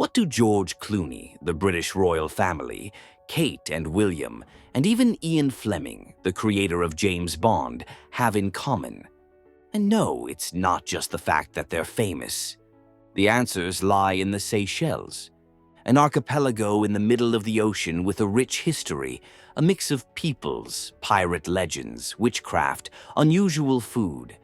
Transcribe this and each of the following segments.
What do George Clooney, the British royal family, Kate and William, and even Ian Fleming, the creator of James Bond, have in common? And no, it's not just the fact that they're famous. The answers lie in the Seychelles, an archipelago in the middle of the ocean with a rich history, a mix of peoples, pirate legends, witchcraft, unusual food,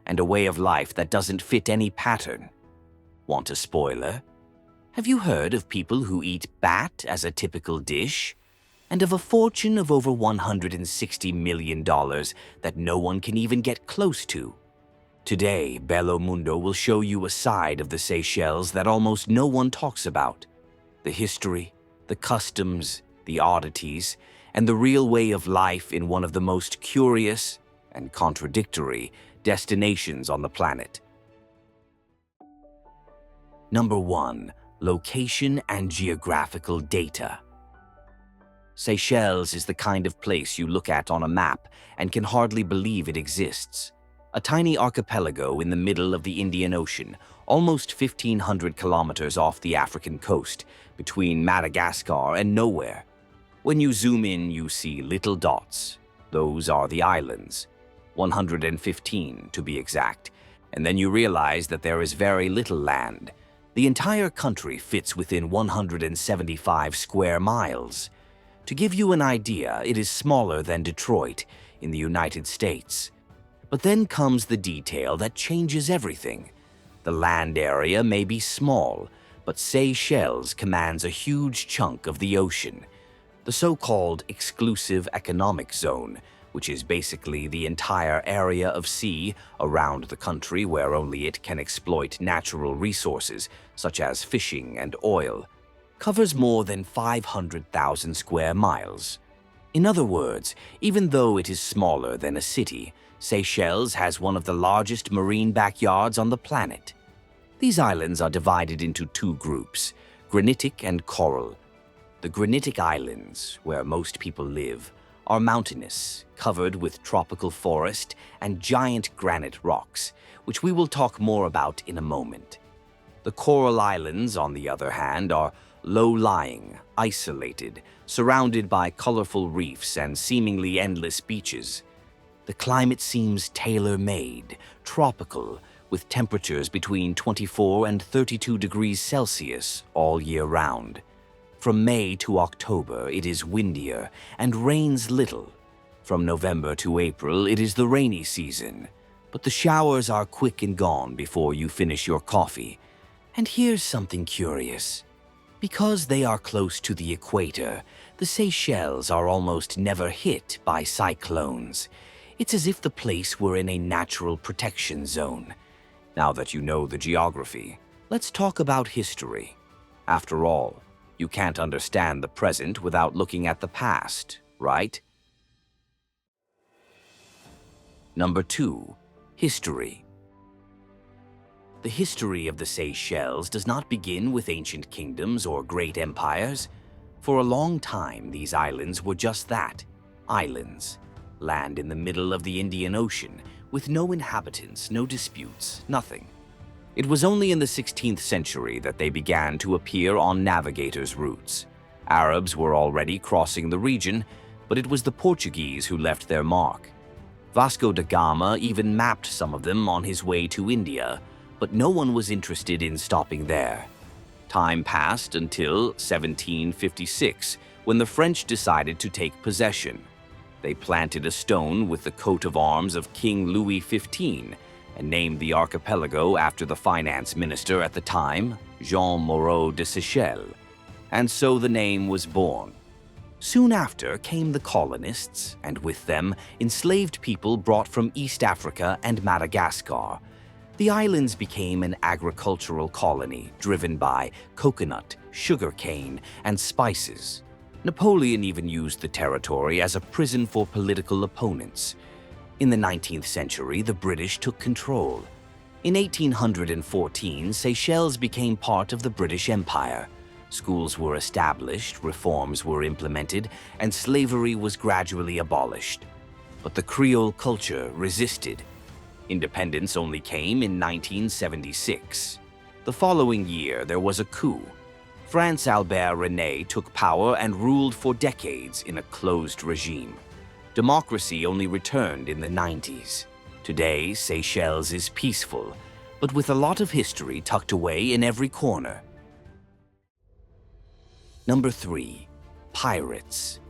and a way of life that doesn't fit any pattern. Want a spoiler? Have you heard of people who eat bat as a typical dish? And of a fortune of over $160 million that no one can even get close to? Today, Bello Mundo will show you a side of the Seychelles that almost no one talks about. The history, the customs, the oddities, and the real way of life in one of the most curious and contradictory destinations on the planet. Number 1. Location and geographical data. Seychelles is the kind of place you look at on a map and can hardly believe it exists. A tiny archipelago in the middle of the Indian Ocean, almost 1,500 kilometers off the African coast, between Madagascar and nowhere. When you zoom in, you see little dots. Those are the islands, 115 to be exact, and then you realize that there is very little land. The entire country fits within 175 square miles. To give you an idea, it is smaller than Detroit in the United States. But then comes the detail that changes everything. The land area may be small, but Seychelles commands a huge chunk of the ocean. The so-called exclusive economic zone, which is basically the entire area of sea around the country where only it can exploit natural resources such as fishing and oil, covers more than 500,000 square miles. In other words, even though it is smaller than a city, Seychelles has one of the largest marine backyards on the planet. These islands are divided into two groups, granitic and coral. The granitic islands, where most people live, are mountainous, covered with tropical forest and giant granite rocks, which we will talk more about in a moment. The coral islands, on the other hand, are low-lying, isolated, surrounded by colorful reefs and seemingly endless beaches. The climate seems tailor-made, tropical, with temperatures between 24 and 32 degrees Celsius all year round. From May to October, it is windier and rains little. From November to April, it is the rainy season, but the showers are quick and gone before you finish your coffee. And here's something curious. Because they are close to the equator, the Seychelles are almost never hit by cyclones. It's as if the place were in a natural protection zone. Now that you know the geography, let's talk about history. After all, you can't understand the present without looking at the past, right? Number 2. History. The history of the Seychelles does not begin with ancient kingdoms or great empires. For a long time, these islands were just that, islands. Land in the middle of the Indian Ocean, with no inhabitants, no disputes, nothing. It was only in the 16th century that they began to appear on navigators' routes. Arabs were already crossing the region, but it was the Portuguese who left their mark. Vasco da Gama even mapped some of them on his way to India, but no one was interested in stopping there. Time passed until 1756, when the French decided to take possession. They planted a stone with the coat of arms of King Louis XV and named the archipelago after the finance minister at the time, Jean Moreau de Seychelles. And so the name was born. Soon after came the colonists, and with them, enslaved people brought from East Africa and Madagascar. The islands became an agricultural colony driven by coconut, sugarcane, and spices. Napoleon even used the territory as a prison for political opponents. In the 19th century, the British took control. In 1814, Seychelles became part of the British Empire. Schools were established, reforms were implemented, and slavery was gradually abolished. But the Creole culture resisted. Independence only came in 1976. The following year, there was a coup. France Albert René took power and ruled for decades in a closed regime. Democracy only returned in the 90s. Today, Seychelles is peaceful, but with a lot of history tucked away in every corner. Number 3. Pirates.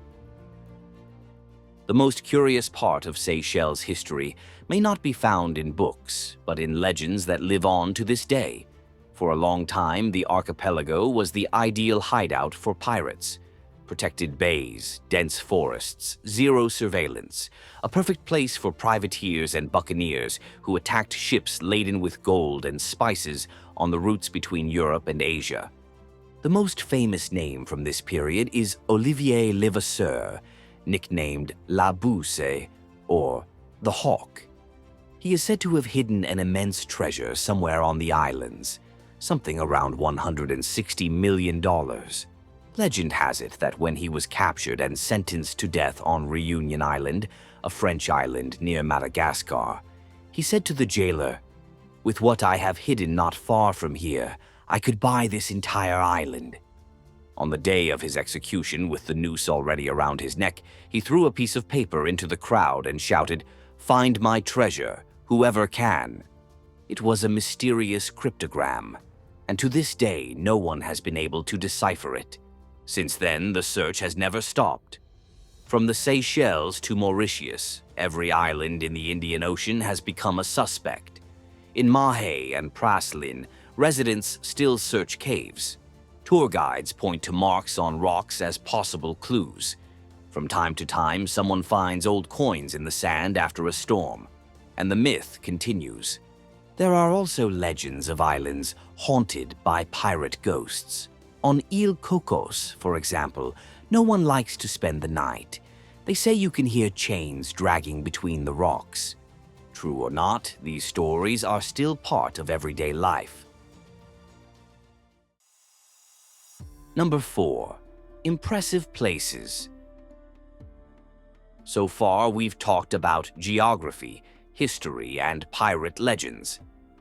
The most curious part of Seychelles' history may not be found in books, but in legends that live on to this day. For a long time, the archipelago was the ideal hideout for pirates. Protected bays, dense forests, zero surveillance, a perfect place for privateers and buccaneers who attacked ships laden with gold and spices on the routes between Europe and Asia. The most famous name from this period is Olivier Levasseur, nicknamed La Bouse, or the Hawk. He is said to have hidden an immense treasure somewhere on the islands, something around $160 million. Legend has it that when he was captured and sentenced to death on Reunion Island, a French island near Madagascar, he said to the jailer, "With what I have hidden not far from here, I could buy this entire island." On the day of his execution, with the noose already around his neck, he threw a piece of paper into the crowd and shouted, "Find my treasure, whoever can." It was a mysterious cryptogram, and to this day no one has been able to decipher it. Since then, the search has never stopped. From the Seychelles to Mauritius, every island in the Indian Ocean has become a suspect. In Mahé and Praslin, residents still search caves. Tour guides point to marks on rocks as possible clues. From time to time, someone finds old coins in the sand after a storm, and the myth continues. There are also legends of islands haunted by pirate ghosts. On Île Cocos, for example, no one likes to spend the night. They say you can hear chains dragging between the rocks. True or not, these stories are still part of everyday life. Number 4. Impressive places. So far, we've talked about geography, history, and pirate legends.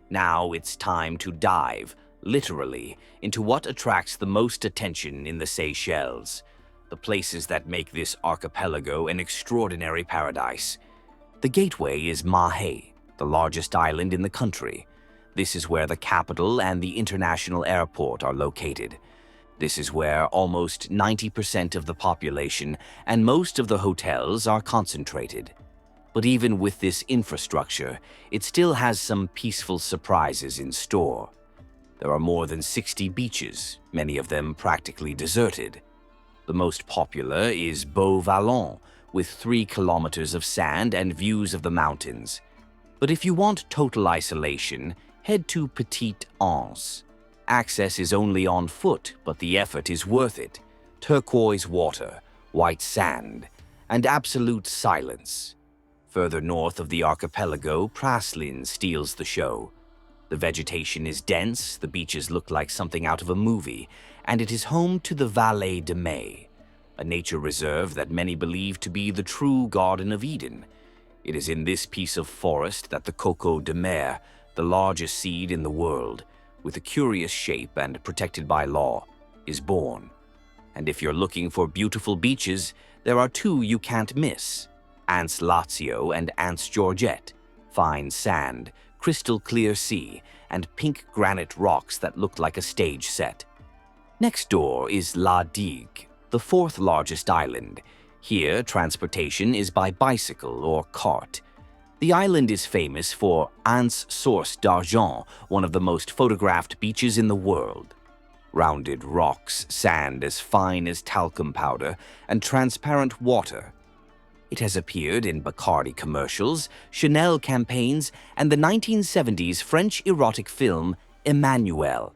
Now it's time to dive, literally, into what attracts the most attention in the Seychelles, the places that make this archipelago an extraordinary paradise. The gateway is Mahé, the largest island in the country. This is where the capital and the international airport are located. This is where almost 90% of the population and most of the hotels are concentrated. But even with this infrastructure, it still has some peaceful surprises in store. There are more than 60 beaches, many of them practically deserted. The most popular is Beau Vallon, with 3 kilometers of sand and views of the mountains. But if you want total isolation, head to Petite Anse. Access is only on foot, but the effort is worth it. Turquoise water, white sand, and absolute silence. Further north of the archipelago, Praslin steals the show. The vegetation is dense, the beaches look like something out of a movie, and it is home to the Vallée de Mai, a nature reserve that many believe to be the true Garden of Eden. It is in this piece of forest that the coco de mer, the largest seed in the world, with a curious shape and protected by law, is born. And if you're looking for beautiful beaches, there are 2 you can't miss: Anse Lazio and Anse Georgette, fine sand, crystal clear sea, and pink granite rocks that look like a stage set. Next door is La Digue, the 4th largest island. Here, transportation is by bicycle or cart. The island is famous for Anse Source d'Argent, one of the most photographed beaches in the world. Rounded rocks, sand as fine as talcum powder, and transparent water. It has appeared in Bacardi commercials, Chanel campaigns, and the 1970s French erotic film Emmanuelle.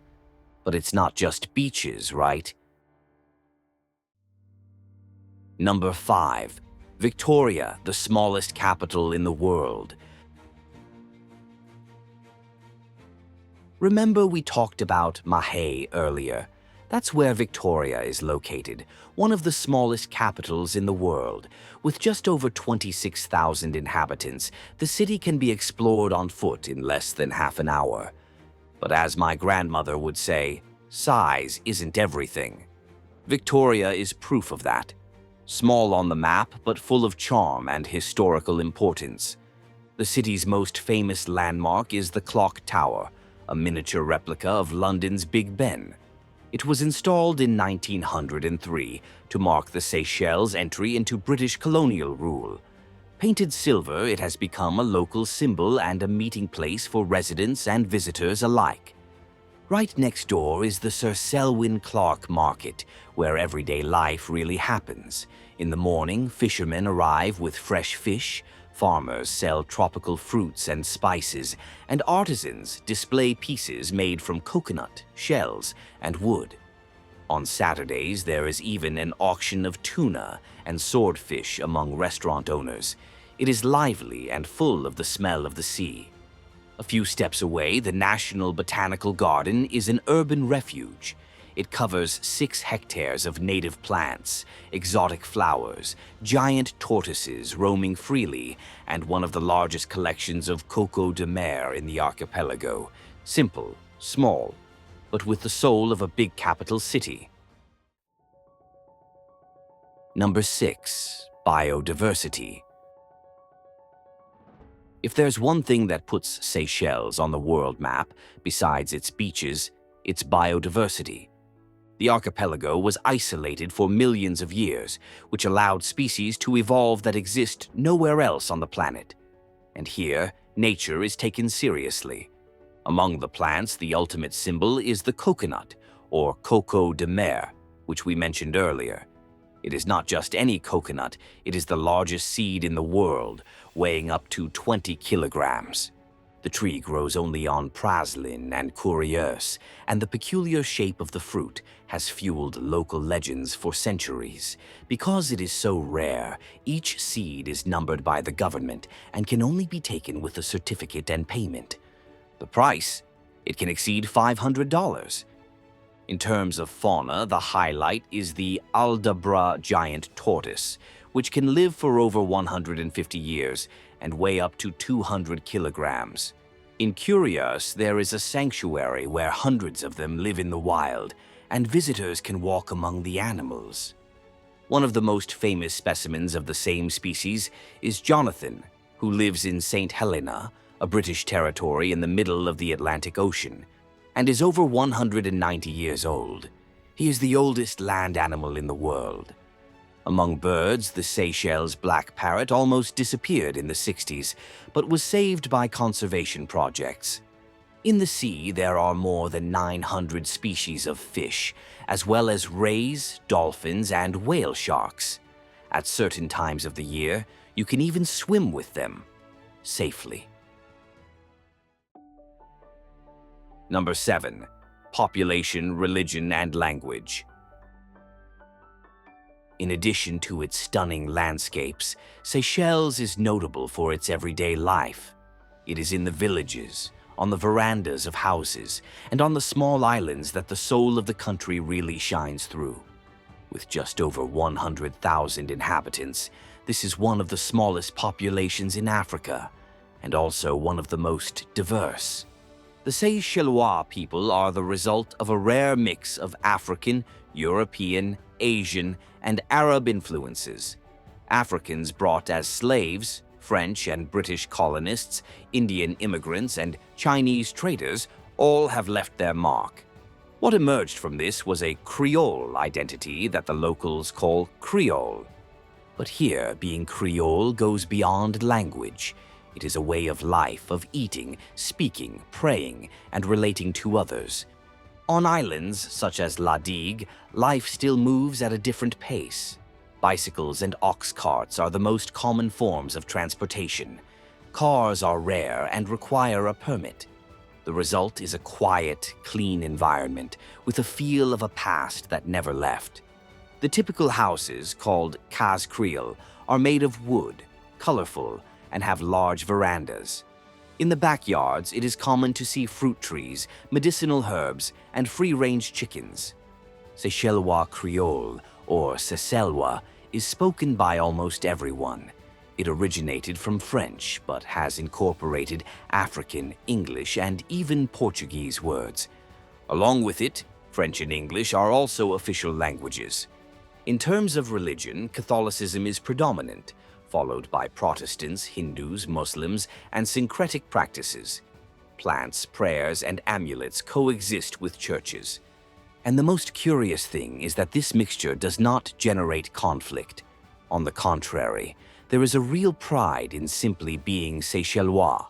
But it's not just beaches, right? Number 5. Victoria, the smallest capital in the world. Remember we talked about Mahé earlier. That's where Victoria is located, one of the smallest capitals in the world. With just over 26,000 inhabitants, the city can be explored on foot in less than half an hour. But as my grandmother would say, size isn't everything. Victoria is proof of that. Small on the map, but full of charm and historical importance. The city's most famous landmark is the Clock Tower, a miniature replica of London's Big Ben. It was installed in 1903 to mark the Seychelles' entry into British colonial rule. Painted silver, it has become a local symbol and a meeting place for residents and visitors alike. Right next door is the Sir Selwyn Clarke Market, where everyday life really happens. In the morning, fishermen arrive with fresh fish, farmers sell tropical fruits and spices, and artisans display pieces made from coconut, shells, and wood. On Saturdays, there is even an auction of tuna and swordfish among restaurant owners. It is lively and full of the smell of the sea. A few steps away, the National Botanical Garden is an urban refuge. It covers 6 hectares of native plants, exotic flowers, giant tortoises roaming freely, and one of the largest collections of coco de mer in the archipelago. Simple, small, but with the soul of a big capital city. Number 6. Biodiversity. If there's one thing that puts Seychelles on the world map, besides its beaches, it's biodiversity. The archipelago was isolated for millions of years, which allowed species to evolve that exist nowhere else on the planet. And here, nature is taken seriously. Among the plants, the ultimate symbol is the coconut, or coco de mer, which we mentioned earlier. It is not just any coconut, it is the largest seed in the world, weighing up to 20 kilograms. The tree grows only on Praslin and Curieux, and the peculiar shape of the fruit has fueled local legends for centuries. Because it is so rare, each seed is numbered by the government and can only be taken with a certificate and payment. The price? It can exceed $500. In terms of fauna, the highlight is the Aldabra giant tortoise, which can live for over 150 years and weigh up to 200 kilograms. In Curious, there is a sanctuary where hundreds of them live in the wild, and visitors can walk among the animals. One of the most famous specimens of the same species is Jonathan, who lives in St. Helena, a British territory in the middle of the Atlantic Ocean, and is over 190 years old. He is the oldest land animal in the world. Among birds, the Seychelles black parrot almost disappeared in the 60s, but was saved by conservation projects. In the sea, there are more than 900 species of fish, as well as rays, dolphins, and whale sharks. At certain times of the year, you can even swim with them, safely. Number 7. Population, religion, and language. In addition to its stunning landscapes, Seychelles is notable for its everyday life. It is in the villages, on the verandas of houses, and on the small islands that the soul of the country really shines through. With just over 100,000 inhabitants, this is one of the smallest populations in Africa, and also one of the most diverse. The Seychellois people are the result of a rare mix of African, European, Asian, and Arab influences. Africans brought as slaves, French and British colonists, Indian immigrants, and Chinese traders all have left their mark. What emerged from this was a Creole identity that the locals call Creole. But here, being Creole goes beyond language. It is a way of life, of eating, speaking, praying, and relating to others. On islands such as La Digue, life still moves at a different pace. Bicycles and ox carts are the most common forms of transportation. Cars are rare and require a permit. The result is a quiet, clean environment with a feel of a past that never left. The typical houses, called Case Creole, are made of wood, colorful, and have large verandas. In the backyards, it is common to see fruit trees, medicinal herbs, and free-range chickens. Seychellois Creole, or Seychellois, is spoken by almost everyone. It originated from French, but has incorporated African, English, and even Portuguese words. Along with it, French and English are also official languages. In terms of religion, Catholicism is predominant, followed by Protestants, Hindus, Muslims, and syncretic practices. Plants, prayers, and amulets coexist with churches. And the most curious thing is that this mixture does not generate conflict. On the contrary, there is a real pride in simply being Seychellois.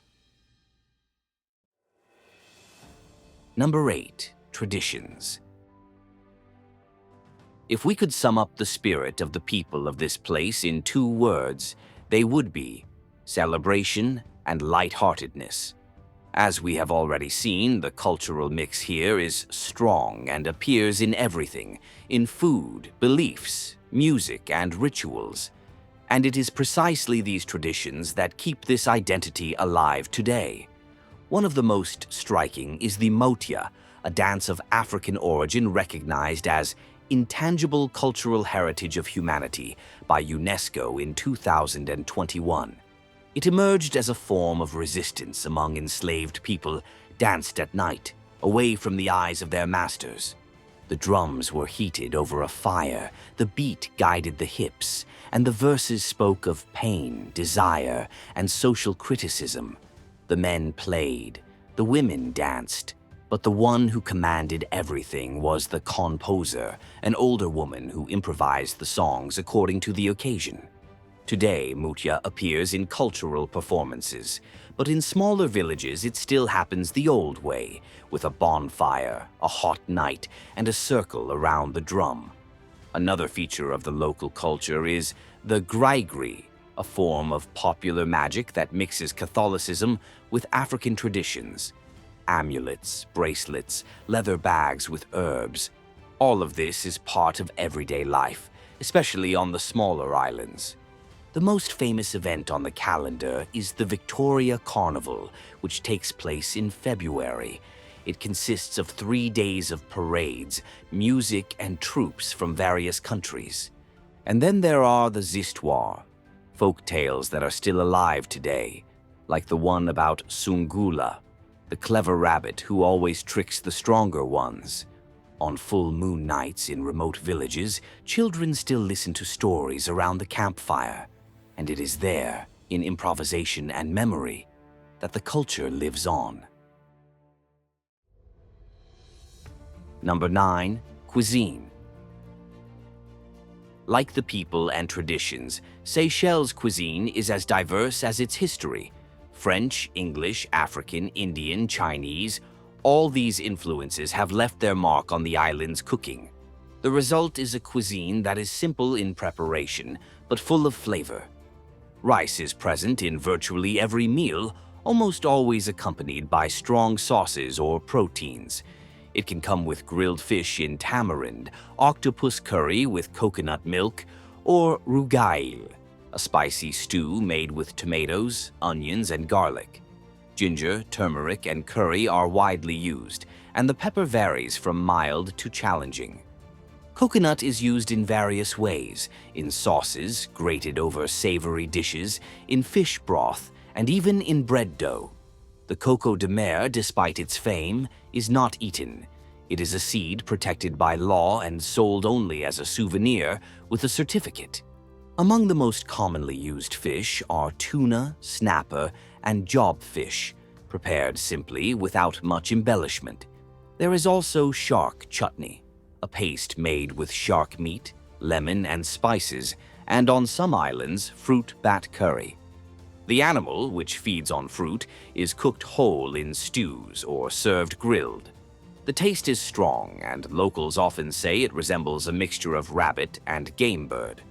Number 8. Traditions. If we could sum up the spirit of the people of this place in 2 words, they would be celebration and lightheartedness. As we have already seen, the cultural mix here is strong and appears in everything, in food, beliefs, music, and rituals. And it is precisely these traditions that keep this identity alive today. One of the most striking is the motia, a dance of African origin recognized as Intangible Cultural Heritage of Humanity by UNESCO in 2021. It emerged as a form of resistance among enslaved people, danced at night, away from the eyes of their masters. The drums were heated over a fire, the beat guided the hips, and the verses spoke of pain, desire, and social criticism. The men played, the women danced, but the one who commanded everything was the composer, an older woman who improvised the songs according to the occasion. Today, Mutia appears in cultural performances, but in smaller villages it still happens the old way, with a bonfire, a hot night, and a circle around the drum. Another feature of the local culture is the grigri, a form of popular magic that mixes Catholicism with African traditions. Amulets, bracelets, leather bags with herbs. All of this is part of everyday life, especially on the smaller islands. The most famous event on the calendar is the Victoria Carnival, which takes place in February. It consists of 3 days of parades, music, and troops from various countries. And then there are the histoires, folk tales that are still alive today, like the one about Sungula, the clever rabbit who always tricks the stronger ones. On full moon nights in remote villages, children still listen to stories around the campfire. And it is there, in improvisation and memory, that the culture lives on. Number 9. Cuisine. Like the people and traditions, Seychelles cuisine is as diverse as its history. French, English, African, Indian, Chinese, all these influences have left their mark on the island's cooking. The result is a cuisine that is simple in preparation, but full of flavor. Rice is present in virtually every meal, almost always accompanied by strong sauces or proteins. It can come with grilled fish in tamarind, octopus curry with coconut milk, or rougail, a spicy stew made with tomatoes, onions, and garlic. Ginger, turmeric, and curry are widely used, and the pepper varies from mild to challenging. Coconut is used in various ways, in sauces, grated over savory dishes, in fish broth, and even in bread dough. The coco de mer, despite its fame, is not eaten. It is a seed protected by law and sold only as a souvenir with a certificate. Among the most commonly used fish are tuna, snapper, and jobfish, prepared simply without much embellishment. There is also shark chutney, a paste made with shark meat, lemon, and spices, and on some islands, fruit bat curry. The animal, which feeds on fruit, is cooked whole in stews or served grilled. The taste is strong, and locals often say it resembles a mixture of rabbit and game bird.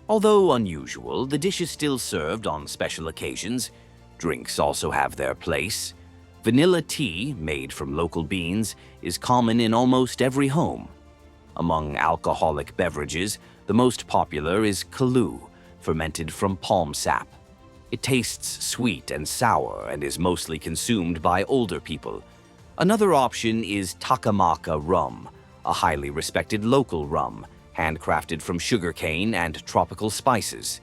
Although unusual, the dish is still served on special occasions. Drinks also have their place. Vanilla tea, made from local beans, is common in almost every home. Among alcoholic beverages, the most popular is kalu, fermented from palm sap. It tastes sweet and sour and is mostly consumed by older people. Another option is takamaka rum, a highly respected local rum, handcrafted from sugarcane and tropical spices.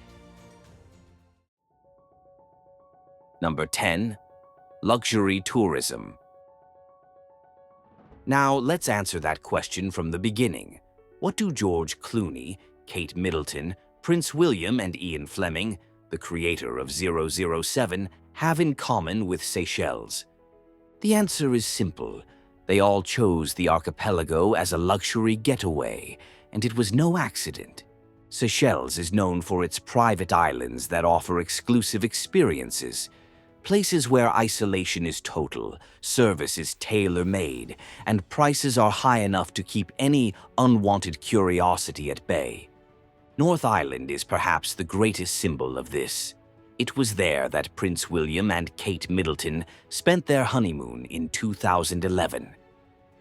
Number 10. Luxury tourism. Now, let's answer that question from the beginning. What do George Clooney, Kate Middleton, Prince William, and Ian Fleming, the creator of 007, have in common with Seychelles? The answer is simple. They all chose the archipelago as a luxury getaway, and it was no accident. Seychelles is known for its private islands that offer exclusive experiences, places where isolation is total, service is tailor-made, and prices are high enough to keep any unwanted curiosity at bay. North Island is perhaps the greatest symbol of this. It was there that Prince William and Kate Middleton spent their honeymoon in 2011.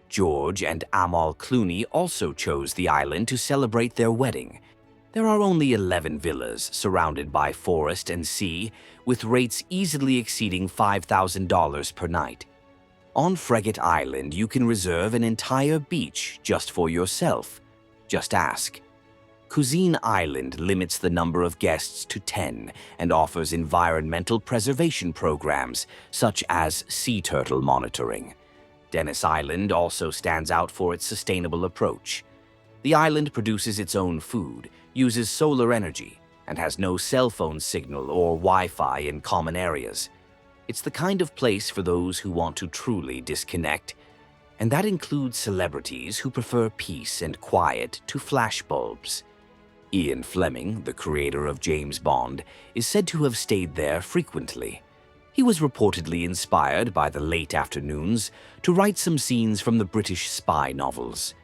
George and Amal Clooney also chose the island to celebrate their wedding. There are only 11 villas surrounded by forest and sea, with rates easily exceeding $5,000 per night. On Frigate Island, you can reserve an entire beach just for yourself. Just ask. Cuisine Island limits the number of guests to 10 and offers environmental preservation programs such as sea turtle monitoring. Dennis Island also stands out for its sustainable approach. The island produces its own food, uses solar energy, and has no cell phone signal or Wi-Fi in common areas. It's the kind of place for those who want to truly disconnect, and that includes celebrities who prefer peace and quiet to flashbulbs. Ian Fleming, the creator of James Bond, is said to have stayed there frequently. He was reportedly inspired by the late afternoons to write some scenes from the British spy novels.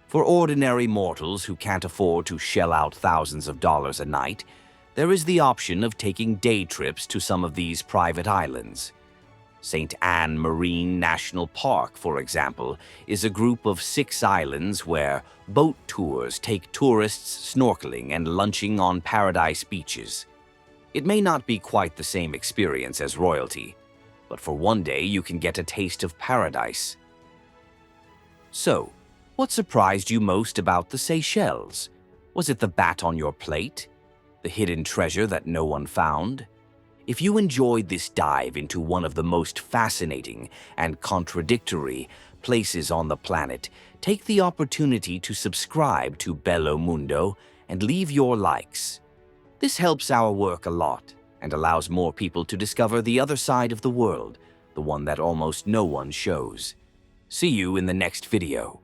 For ordinary mortals who can't afford to shell out thousands of dollars a night, there is the option of taking day trips to some of these private islands. St. Anne Marine National Park, for example, is a group of 6 islands where boat tours take tourists snorkeling and lunching on paradise beaches. It may not be quite the same experience as royalty, but for one day you can get a taste of paradise. So, what surprised you most about the Seychelles? Was it the bat on your plate? The hidden treasure that no one found? If you enjoyed this dive into one of the most fascinating and contradictory places on the planet, take the opportunity to subscribe to Bello Mundo and leave your likes. This helps our work a lot and allows more people to discover the other side of the world, the one that almost no one shows. See you in the next video.